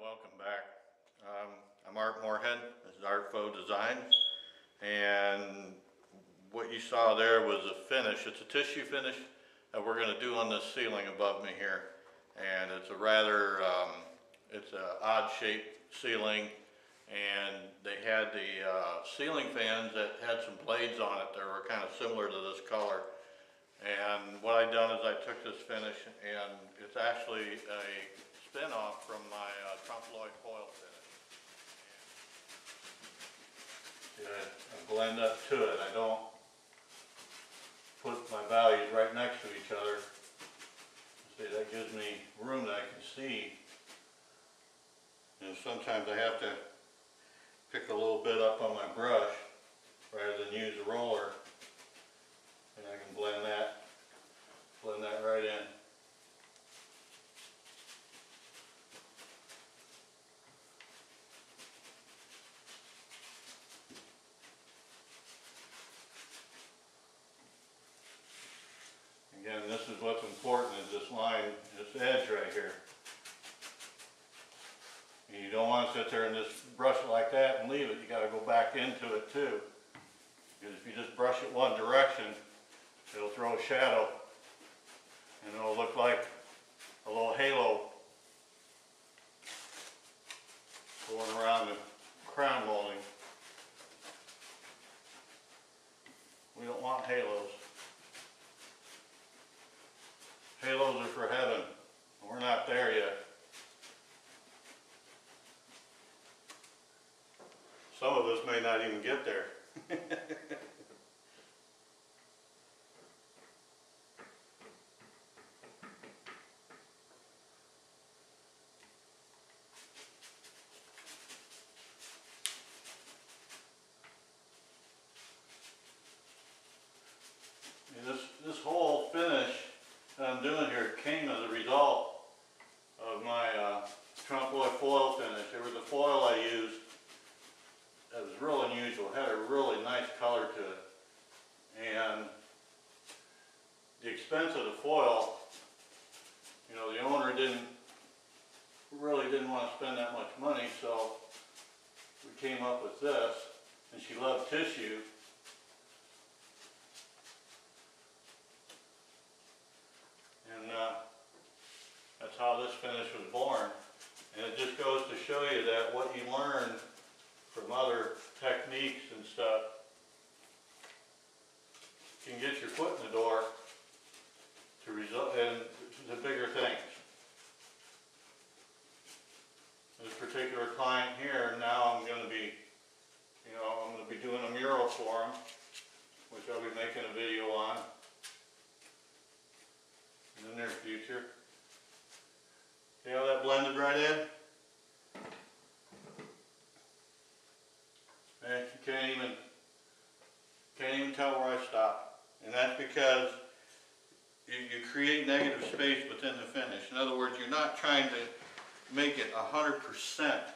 welcome back. I'm Art Moorhead. This is Art Faux Designs, and what you saw there was a finish. It's a tissue finish that we're going to do on this ceiling above me here, and it's a rather it's an odd shaped ceiling, and they had the ceiling fans that had some blades on it that were kind of similar to this color. And what I done is I took this finish, and it's actually a spin-off from my trompe-l'oeil foil finish. And I blend up to it. I don't put my values right next to each other. See, that gives me room that I can see. And sometimes I have to pick a little bit up on my brush rather than use a roller. And I can blend that right in. Again, this is what's important, is this line, this edge right here. And you don't want to sit there and just brush it like that and leave it. You got to go back into it too. Because if you just brush it one direction, it'll throw a shadow and it'll look like a little halo going around the crown molding. We don't want halos. Halos are for heaven. We're not there yet. Some of us may not even get there. This whole finish that I'm doing here came as a result of my trompe-l'oeil foil finish. There was a foil I used that was real unusual. It had a really nice color to it. And the expense of the foil, you know, the owner really didn't want to spend that much money, so we came up with this. And she loved tissue. And that's how this finish was born. And it just goes to show you that what you learn from other techniques and stuff can get your foot in the door to result in the bigger things. This particular client here, now I'm going to be, I'm going to be doing a mural for him, which I'll be making a video on in the near future. See how that blended right in? And you can't even tell where I stop. And that's because you create negative space within the finish. In other words, you're not trying to make it 100%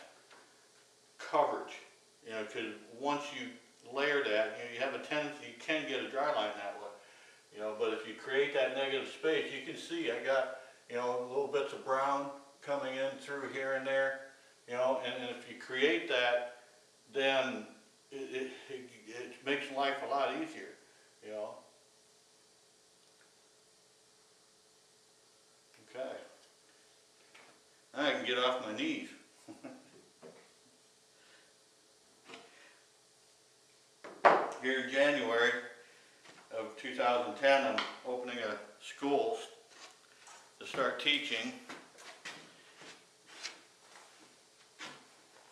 coverage. You know, because once you layer that, you have a tendency, you can get a dry line that way. You know, but if you create that negative space, you can see I got, little bits of brown coming in through here and there, and if you create that, then it makes life a lot easier, Okay. Now I can get off my knees. Here in January of 2010, I'm opening a school to start teaching,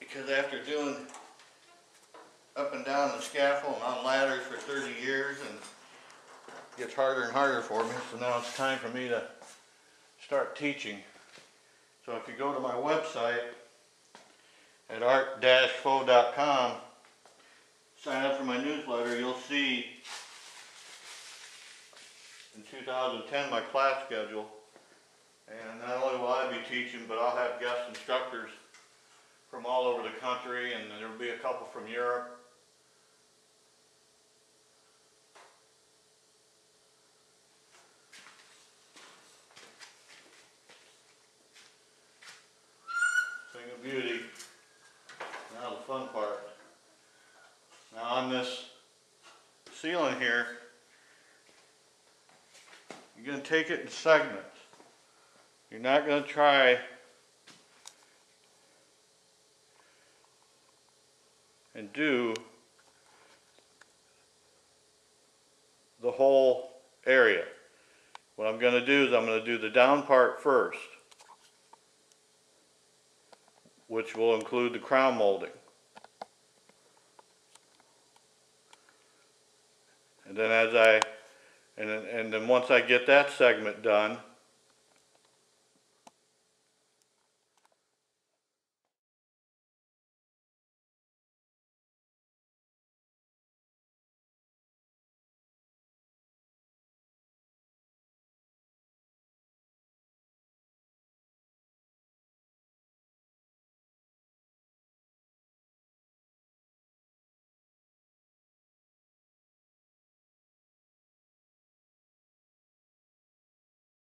because after doing up and down the scaffold and on ladders for 30 years, and it gets harder and harder for me, so now it's time for me to start teaching. So if you go to my website at art-faux.com, sign up for my newsletter, you'll see in 2010 my class schedule. And not only will I be teaching, but I'll have guest instructors from all over the country, and there will be a couple from Europe. Thing of beauty. Now on this ceiling here, you're going to take it in segments. You're not going to try and do the whole area. What I'm going to do is I'm going to do the down part first, which will include the crown molding. And then and then once I get that segment done,